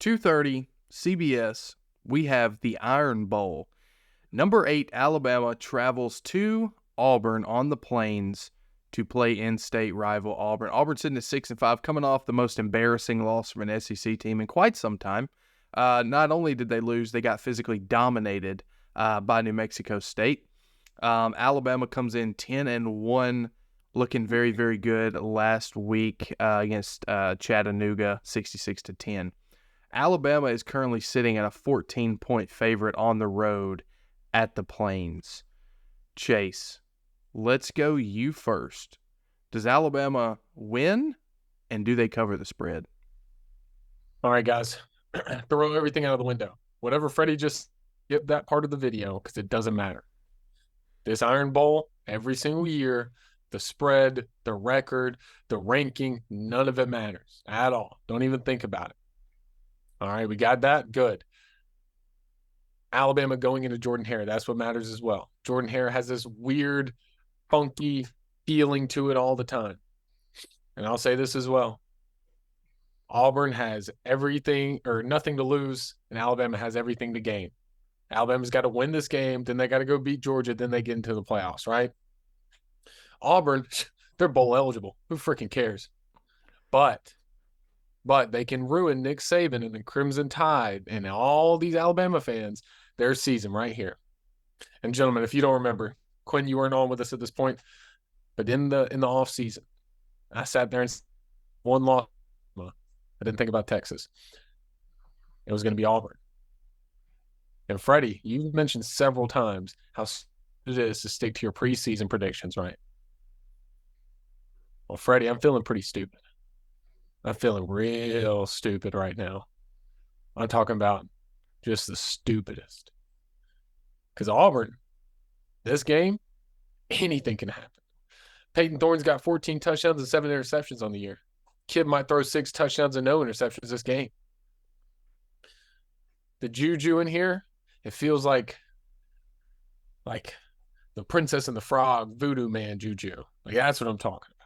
2:30 CBS. We have the Iron Bowl. Number 8 Alabama travels to Auburn on the Plains to play in-state rival Auburn. Auburn sitting at 6-5, coming off the most embarrassing loss from an SEC team in quite some time. Not only did they lose, they got physically dominated by New Mexico State. Alabama comes in 10-1, looking very, very good last week against Chattanooga, 66-10. Alabama is currently sitting at a 14-point favorite on the road at the Plains. Chase, let's go you first. Does Alabama win, and do they cover the spread? All right, guys. Throw everything out of the window. Whatever Freddie just get that part of the video, because it doesn't matter. This Iron Bowl, every single year, the spread, the record, the ranking, none of it matters at all. Don't even think about it. All right, we got that? Good. Alabama going into Jordan-Hare, that's what matters as well. Jordan-Hare has this weird, funky feeling to it all the time. And I'll say this as well. Auburn has everything or nothing to lose, and Alabama has everything to gain. Alabama's got to win this game, then they got to go beat Georgia, then they get into the playoffs, right? Auburn, they're bowl eligible. Who freaking cares? But they can ruin Nick Saban and the Crimson Tide and all these Alabama fans their season right here. And gentlemen, if you don't remember, Quinn, you weren't on with us at this point, but in the off season, I sat there and one loss. I didn't think about Texas. It was going to be Auburn. And Freddie, you mentioned several times how it is to stick to your preseason predictions, right? Well, Freddie, I'm feeling pretty stupid. I'm feeling real stupid right now. I'm talking about just the stupidest. Because Auburn, this game, anything can happen. Peyton Thorne's got 14 touchdowns and 7 interceptions on the year. Kid might throw 6 touchdowns and no interceptions this game. The juju in here, it feels like the Princess and the Frog voodoo man juju. Like, that's what I'm talking about.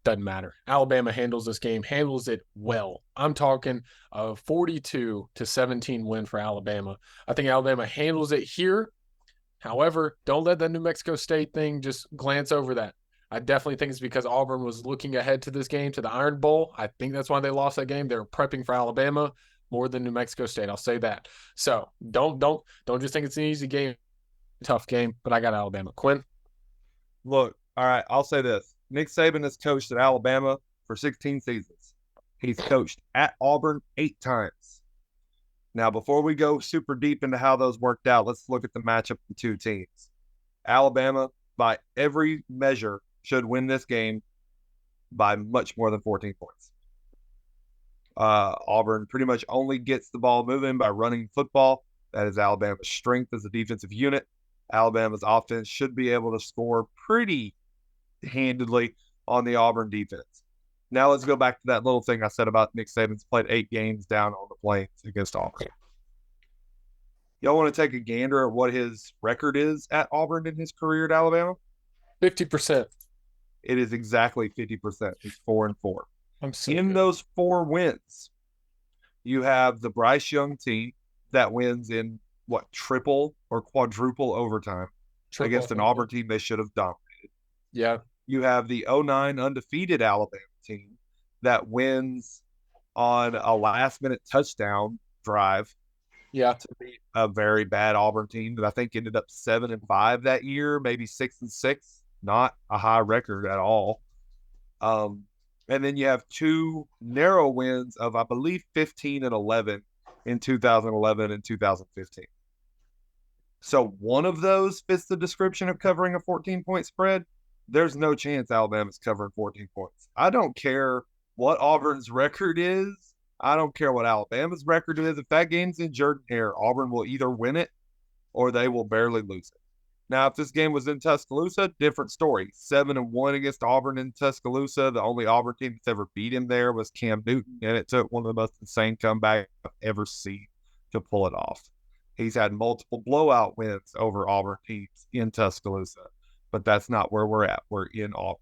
Doesn't matter. Alabama handles this game, handles it well. I'm talking a 42-17 win for Alabama. I think Alabama handles it here. However, don't let that New Mexico State thing just glance over that. I definitely think it's because Auburn was looking ahead to this game, to the Iron Bowl. I think that's why they lost that game. They were prepping for Alabama more than New Mexico State. I'll say that. So don't just think it's an easy game, tough game. But I got Alabama. Quinn? Look, all right, I'll say this. Nick Saban has coached at Alabama for 16 seasons. He's coached at Auburn 8 times. Now, before we go super deep into how those worked out, let's look at the matchup of the two teams. Alabama, by every measure, should win this game by much more than 14 points. Auburn pretty much only gets the ball moving by running football. That is Alabama's strength as a defensive unit. Alabama's offense should be able to score pretty handedly on the Auburn defense. Now let's go back to that little thing I said about Nick Saban's played 8 games down on the Plains against Auburn. Y'all want to take a gander at what his record is at Auburn in his career at Alabama? 50%. It is exactly 50%. He's 4-4. In those 4 wins, you have the Bryce Young team that wins in triple or quadruple overtime against an Auburn team they should have dominated. Yeah. You have the 2009 undefeated Alabama team that wins on a last-minute touchdown drive. Yeah. To beat a very bad Auburn team that I think ended up 7-5 that year, maybe 6-6. Not a high record at all. And then you have 2 narrow wins of, I believe, 15-11 in 2011 and 2015. So one of those fits the description of covering a 14-point spread. There's no chance Alabama's covering 14 points. I don't care what Auburn's record is. I don't care what Alabama's record is. If that game's in Jordan-Hare, Auburn will either win it or they will barely lose it. Now, if this game was in Tuscaloosa, different story. 7-1 against Auburn in Tuscaloosa. The only Auburn team that's ever beat him there was Cam Newton, and it took one of the most insane comebacks I've ever seen to pull it off. He's had multiple blowout wins over Auburn teams in Tuscaloosa, but that's not where we're at. We're in Auburn.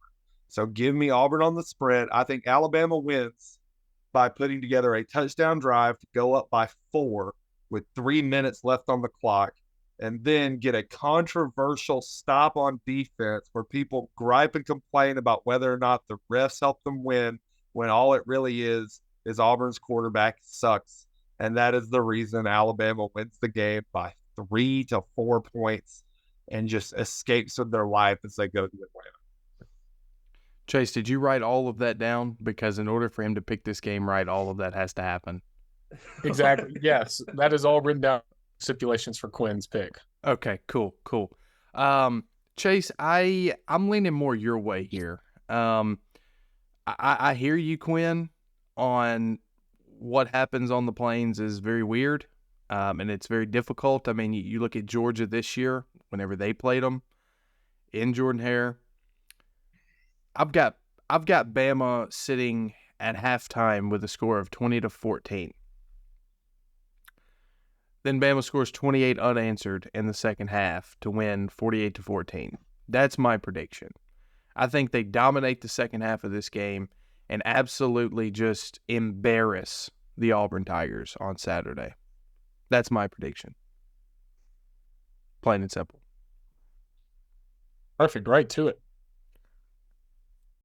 So give me Auburn on the spread. I think Alabama wins, by putting together a touchdown drive to go up by 4 with 3 minutes left on the clock, and then get a controversial stop on defense where people gripe and complain about whether or not the refs helped them win, when all it really is Auburn's quarterback sucks. And that is the reason Alabama wins the game by 3 to 4 points and just escapes with their life as they go to Atlanta. Chase, did you write all of that down? Because in order for him to pick this game right, all of that has to happen. Exactly. Yes, that is all written down. Stipulations for Quinn's pick. Okay, cool. Chase, I'm leaning more your way here. I hear you, Quinn, on what happens on the Plains is very weird, and it's very difficult. I mean, you look at Georgia this year, whenever they played them in Jordan-Hare. I've got Bama sitting at halftime with a score of 20-14. Then Bama scores 28 unanswered in the second half to win 48-14. That's my prediction. I think they dominate the second half of this game and absolutely just embarrass the Auburn Tigers on Saturday. That's my prediction. Plain and simple. Perfect. Right to it.